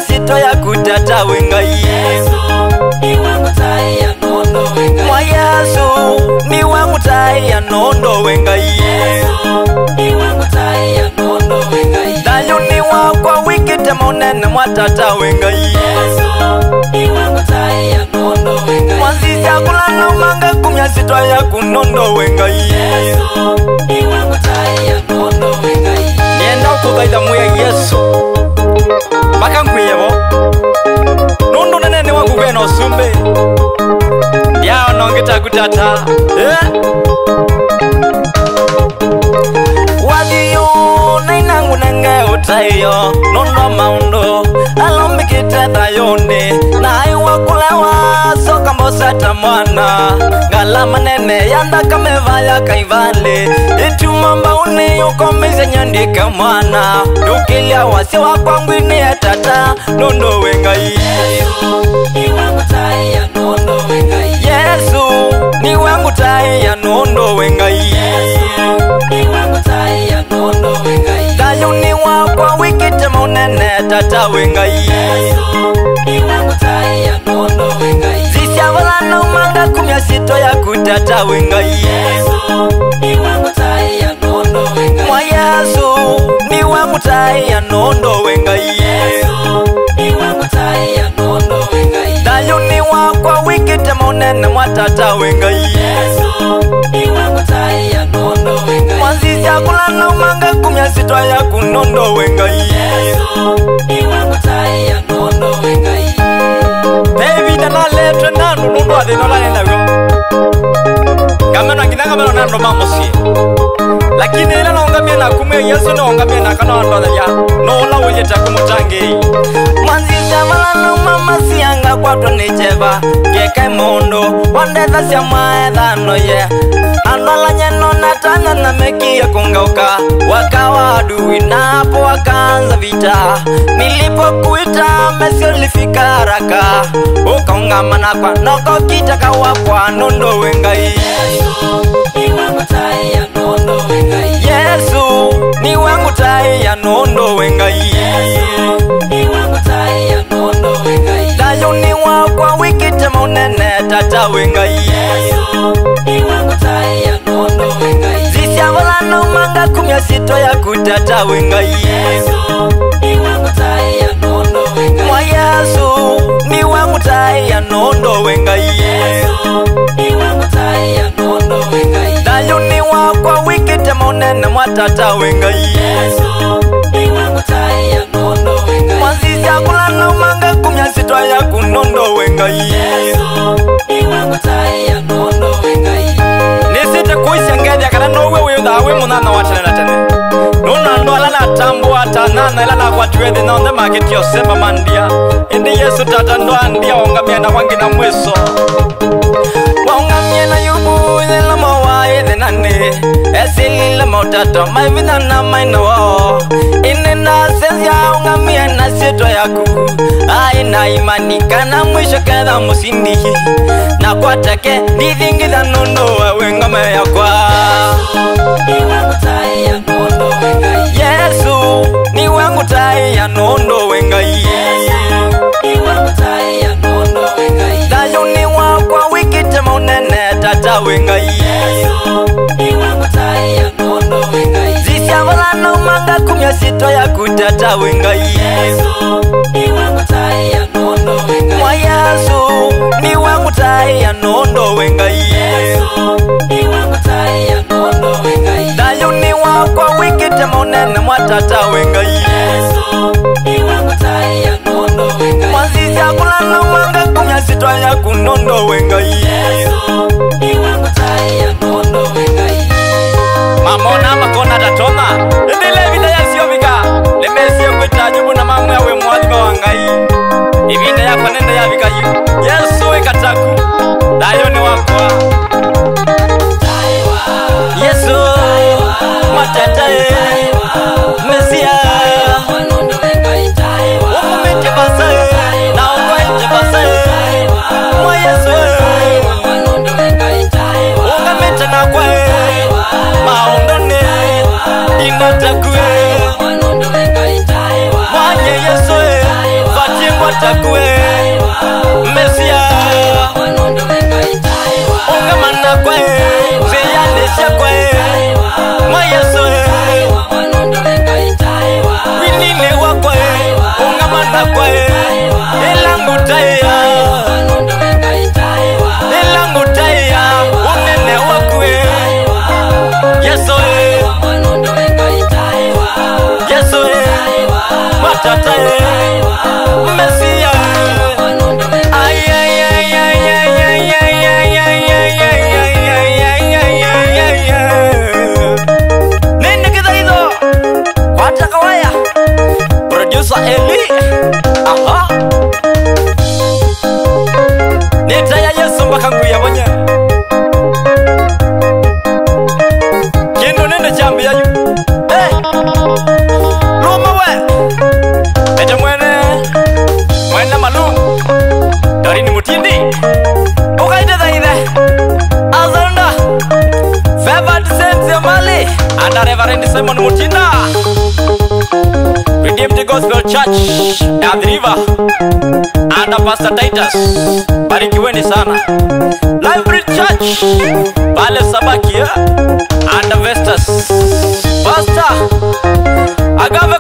kumya sito ya kutata wenga Yesu ni wangu tai ya nondo wenga Mwa Yesu ni wangu tai ya nondo wenga Yesu ni wangu tai ya nondo wenga Dayo ni wakwa wikite maunene mwatata wenga Yesu ni wangu tai ya nondo wenga Mwanzizi akulana umanga kumya sito ya kunondo wenga Yesu ni wangu tai ya nondo wenga Nienda kukaida muya Yesu Baka nkuyebo Nondo nene wangu kwena osumbe Yao nongeta kutata Wadiyo nainangu nenge utayo Nondo maundo Alombikite dayone Na aiwa kulewa Soka mboseta mwana Ngala manene yanda kamevaya kaivale Itumamba uni yuko mize nyandika mwana Nukilia wasi wakwangu ini etata Nondo wenga Yesu ni wangu tai ya nondo wenga Yesu ni wangu tai ya nondo wenga Yesu ni wangu tai ya nondo wenga Dayo ni wakwa wikite maunene tata wenga Yesu ni wangu tai ya nondo wenga Zisya walana umanga kumya sito ya kutata wenga Yesu ni wangu tai ya nondo wenga Mwa Yesu ni wangu tai ya nondo wenga Yesu ni wangu tai ya nondo wenga Dayo ni wakwa wikite maunene mwatata wenga Yesu ni wangu tai ya nondo wenga Mwanzizi akulana umanga kumya sito ya kunondo wenga Yesu ni wangu tai ya nondo wenga Baby dana letwe nanu nundo adinola nenda wyo Kameno angina nando mamosi Lakini ila naongamia na kumwe Yesu naongamia na kana wando ya Nola unyeta kumutange Mwanzizi amalano mama siyanga kwa tonicheva Keka imondo Wandeza siya maedhano ye Andola nyeno natanya na meki ya kungauka Wakawa adui na hapo wakaanza vita Nilipo kuita mesi ulifika haraka Ukaungamana kwa noko kitaka wapwa nondo wenga Yesu ni wangu tai ya nondo wenga Yesu ni wangu tai ya nondo wenga Yesu ni wangu tai ya nondo wenga Dayo ni wakwa wikite maunene tata wenga Yesu ni wangu tai ya nondo wenga Zisya walana umanga kumya sito ya kutata wenga Yesu ni wangu tai ya nondo wenga Mwa Yesu ni wangu tai ya nondo wenga Yesu ni wangu tai ya nondo wenga Dayo ni wakwa wikite maunene mwatata wenga Yesu ni wangu tai ya nondo wenga Mwanzizi akulana umanga kumya sito ya kunondo wenga Yesu ni wangu tai ya nondo wenga Nisite kuisha ngedi ya kana nowe uyudhawe munana watenena tene Nuna ndo alala tambu atanana ilala kwa tuwede na onde makiti yosemba mandia Indi Yesu tata ndo andia ongamia na wangi na mweso Waungamia na yubu idhila mawa idhinane Esili mautato maivina na maina wao Inena senzia ungamia na sito yaku Aina imanika na mwisho kedha musindihi Na kwa take nidhingitha nondo wewe ngame ya kwa Ni wangu tai ya nondo wenga Yesu ni wangu tai ya nondo wenga Yesu ni wangu tai ya nondo wenga Dayo ni wakwa wikite maunene tata wenga Yesu ni wangu tai ya nondo wenga Zisya walana umanga kumya sito ya kutata wenga Yesu ni wangu tai ya nondo wenga Mwa Yesu ni wangu tai ya nondo wenga Yesu ni wangu tai ya nondo wenga Dayo ni wakwa wikite maunene mwatata wenga Yesu ni wangu tai ya nondo wenga Mwanzizi akulana umanga kumya sito ya kunondo wenga Yesu ni wangu tai ya nondo wenga Mamona makona tatoma Ndile vida ya siovika Lemesi ya kwetajubu na mamu ya we mwadhima wangai Ibinda ya kwa nenda ya vika yu Yesu ikataku Dayo ni wakwa Yesu Matatae Mesia Umumete basae Na ungoite basae Mwa Yesu Ungamete na kwe Maundone Inatakuwe takue Mesia ungamana kwe Ziyanisha kwe Mayeso winine wakwe ungamana kwe Ilangu taya unene wakwe Yeso Yeso matata Mesia nene kita itu kwacha kawaya producer Eli aha netaya Yesu mbakangu yabonye kendo nende chambi yayu Roma we eja mwene malum Darini Mutindi ukaide dhaide Azalunda Favored Saints ya Mali and Reverend Simon Mutinda Redeemed Gospel Church at the River and Pastor Titus barikiweni sana Library Church Pale Sabakia and Vestas Pastor Agave